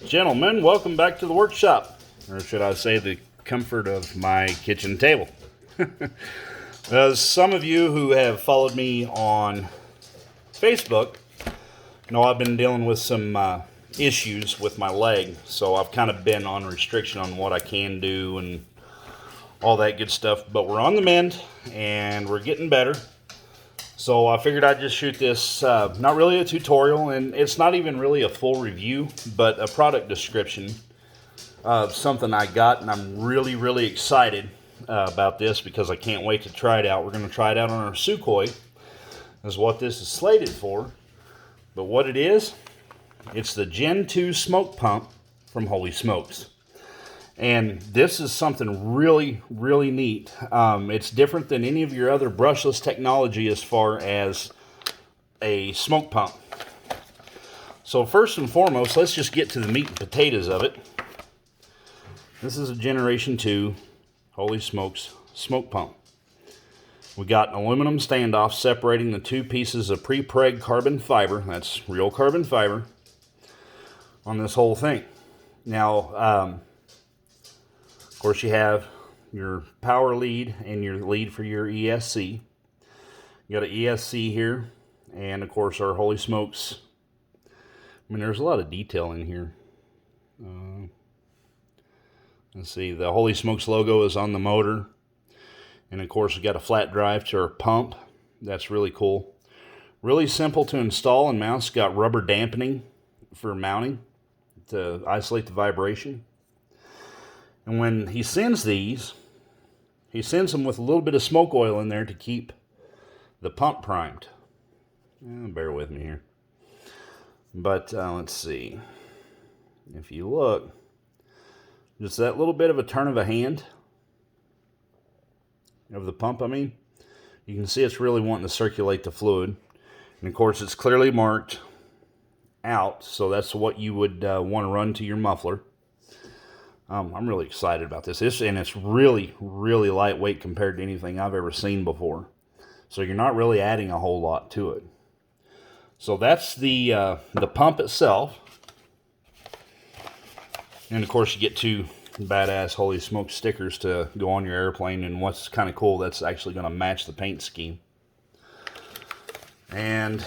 Gentlemen, welcome back to the workshop, or should I say the comfort of my kitchen table. Some of you who have followed me on Facebook know I've been dealing with some issues with my leg, so I've kind of been on restriction on what I can do and all that good stuff, but we're on the mend and we're getting better. So I figured I'd just shoot this, not really a tutorial, and it's not even really a full review, but a product description of something I got, and I'm really excited about this because I can't wait to try it out. We're going to try it out on our Sukhoi, is what this is slated for. But what it is, it's the Gen 2 smoke pump from Holy Smokes. And this is something really neat. It's different than any of your other brushless technology as far as a smoke pump. So first and foremost, let's just get to the meat and potatoes of it. This is a Generation 2 Holy Smokes smoke pump. We got an aluminum standoff separating the two pieces of pre-preg carbon fiber, that's real carbon fiber, on this whole thing. Now, of course, you have your power lead and your lead for your ESC. You got an ESC here, and of course our Holy Smokes. I mean, there's a lot of detail in here. Let's see, the Holy Smokes logo is on the motor, and of course we got a flat drive to our pump. That's really cool. Really simple to install and mount. It's got rubber dampening for mounting to isolate the vibration. And when he sends these, he sends them with a little bit of smoke oil in there to keep the pump primed. Bear with me here. But let's see. If you look, just that little bit of a turn of a hand of the pump, you can see it's really wanting to circulate the fluid. And of course, it's clearly marked out, so that's what you would want to run to your muffler. I'm really excited about this. And it's really lightweight compared to anything I've ever seen before. So you're not really adding a whole lot to it. So that's the pump itself. And of course you get two badass Holy Smoke stickers to go on your airplane. And what's kind of cool, that's actually going to match the paint scheme. And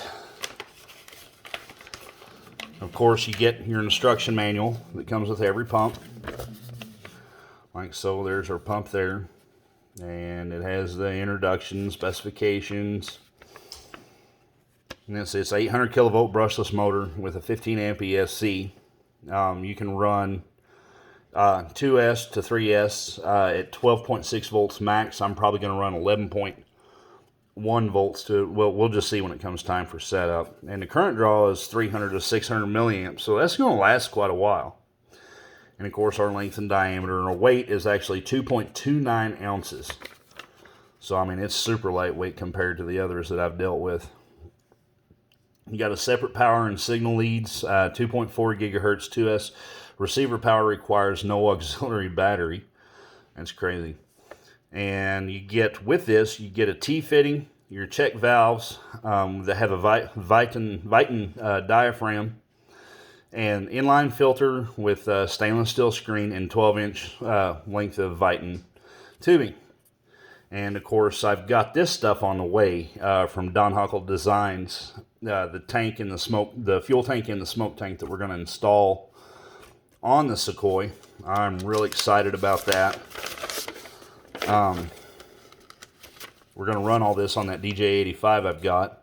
of course you get your instruction manual that comes with every pump. Like so, there's our pump there, and it has the introduction specifications. And it's 800 kilovolt brushless motor with a 15 amp ESC. You can run 2S to 3S at 12.6 volts max. I'm probably going to run 11.1 volts to, well, we'll just see when it comes time for setup. And the current draw is 300 to 600 milliamps, so that's going to last quite a while. And of course our length and diameter, and our weight is actually 2.29 ounces. So it's super lightweight compared to the others that I've dealt with. You got a separate power and signal leads, 2.4 gigahertz 2S. Receiver power requires no auxiliary battery. That's crazy. And you get, with this, you get a T-fitting, your check valves that have a Viton diaphragm, and inline filter with stainless steel screen and 12-inch length of Viton tubing. And of course, I've got this stuff on the way from Don Huckle Designs, the tank and the fuel tank and the smoke tank that we're going to install on the Sukhoi. I'm really excited about that. We're going to run all this on that DJ85 I've got.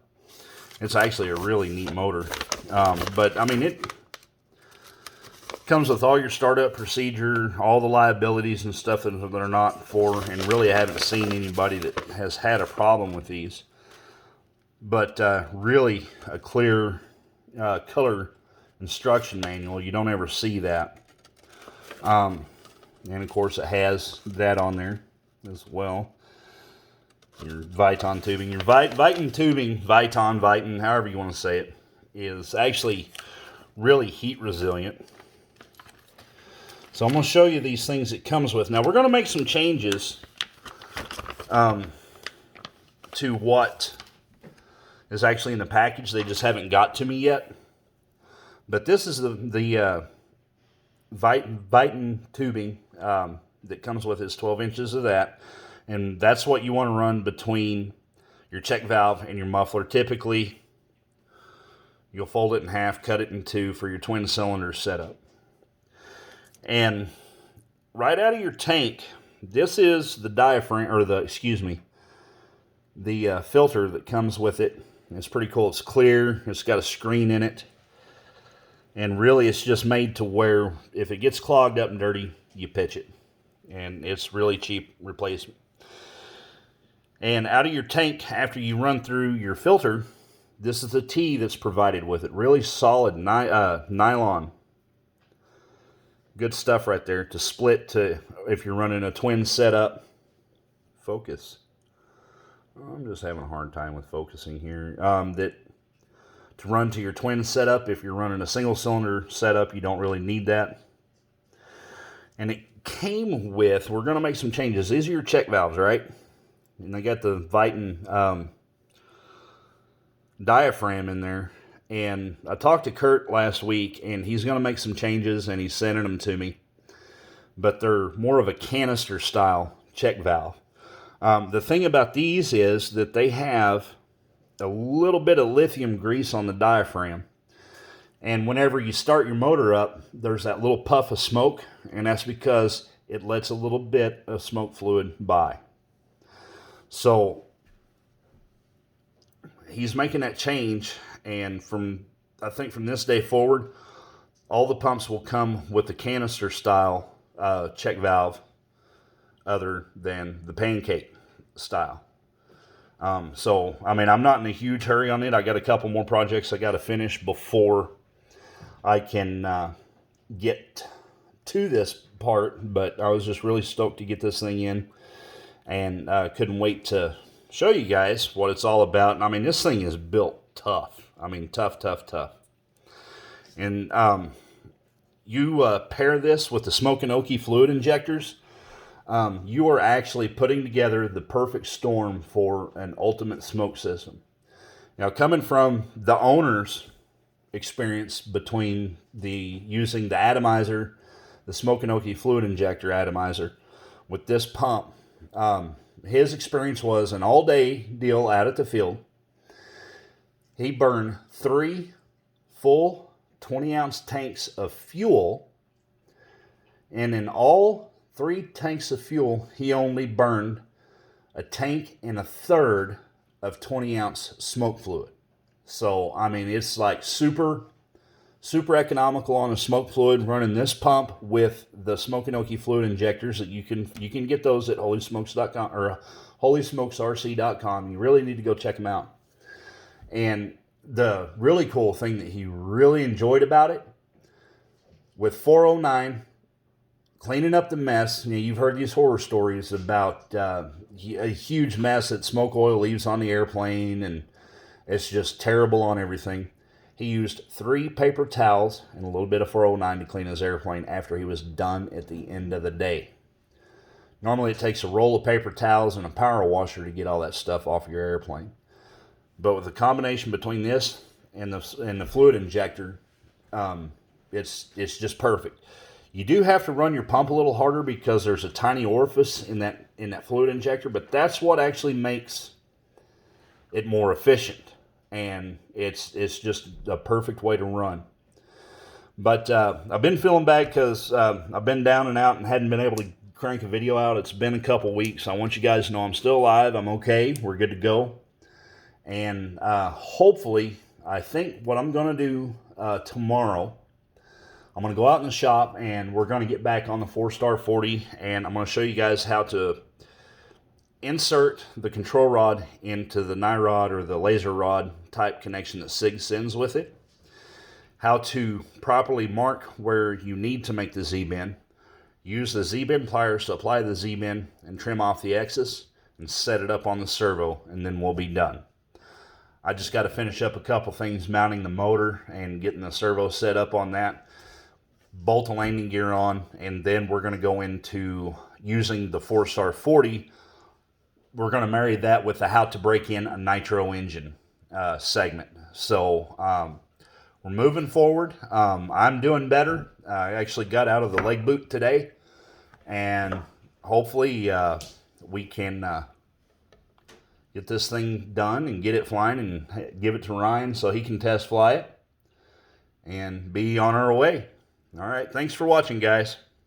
It's actually a really neat motor, but it comes with all your startup procedure, all the liabilities and stuff that are not for, and really I haven't seen anybody that has had a problem with these. But really a clear color instruction manual. You don't ever see that. And of course it has that on there as well. Your Viton tubing, your Viton tubing, Viton, however you want to say it, is actually really heat resilient. So I'm going to show you these things it comes with. Now we're going to make some changes to what is actually in the package. They just haven't got to me yet. But this is the Viton tubing that comes with is 12 inches of that. And that's what you want to run between your check valve and your muffler. Typically, you'll fold it in half, cut it in two for your twin cylinder setup. And right out of your tank, this is the diaphragm, or the filter that comes with it. It's pretty cool. It's clear. It's got a screen in it. And really, it's just made to where if it gets clogged up and dirty, you pitch it. And it's really cheap replacement. And out of your tank, after you run through your filter, this is the tee that's provided with it. Really solid nylon. Good stuff right there to split to if you're running a twin setup. Focus. I'm just having a hard time with focusing here. That to run to your twin setup, if you're running a single cylinder setup, you don't really need that. And it came with, we're going to make some changes. These are your check valves, right? And they got the Viton diaphragm in there. And I talked to Kurt last week, and he's going to make some changes, and he's sending them to me. But they're more of a canister style check valve. The thing about these is that they have a little bit of lithium grease on the diaphragm. And whenever you start your motor up, there's that little puff of smoke, and that's because it lets a little bit of smoke fluid by. So he's making that change, and I think from this day forward, all the pumps will come with the canister style check valve other than the pancake style. So, I mean, I'm not in a huge hurry on it. I got a couple more projects I got to finish before I can get to this part, but I was just really stoked to get this thing in, and couldn't wait to show you guys what it's all about. And I mean, this thing is built tough. I mean, tough. And you pair this with the Smoke and Okie fluid injectors, you are actually putting together the perfect storm for an ultimate smoke system. Now, coming from the owner's experience between using the atomizer, the Smoke and Okie fluid injector atomizer, with this pump, his experience was an all-day deal out at the field. He burned 3 full 20-ounce tanks of fuel, and in all 3 tanks of fuel, he only burned a tank and a third of 20-ounce smoke fluid. So, I mean, it's like super economical on the smoke fluid, running this pump with the Smoke and Okie fluid injectors. That you can get those at holysmokes.com or holysmokesrc.com. You really need to go check them out. And the really cool thing that he really enjoyed about it, with 409, cleaning up the mess. You know, you've heard these horror stories about a huge mess that smoke oil leaves on the airplane, and it's just terrible on everything. He used 3 paper towels and a little bit of 409 to clean his airplane after he was done at the end of the day. Normally it takes a roll of paper towels and a power washer to get all that stuff off your airplane. But with the combination between this and the fluid injector, it's just perfect. You do have to run your pump a little harder because there's a tiny orifice in that fluid injector, but that's what actually makes it more efficient. And it's just a perfect way to run. But I've been feeling bad because I've been down and out and hadn't been able to crank a video out. It's been a couple weeks. I want you guys to know I'm still alive. I'm okay. We're good to go. And hopefully, I think what I'm going to do tomorrow, I'm going to go out in the shop and we're going to get back on the 4-Star 40. And I'm going to show you guys how to insert the control rod into the NIROD or the laser rod type connection that SIG sends with it. How to properly mark where you need to make the Z-bend. Use the Z-bend pliers to apply the Z-bend and trim off the excess and set it up on the servo, and then we'll be done. I just got to finish up a couple things mounting the motor and getting the servo set up on that. Bolt the landing gear on, and then we're going to go into using the 4-Star 40. We're going to marry that with the how to break in a nitro engine segment. So we're moving forward. I'm doing better. I actually got out of the leg boot today, and hopefully we can get this thing done and get it flying and give it to Ryan so he can test fly it and be on our way. All right, thanks for watching, guys.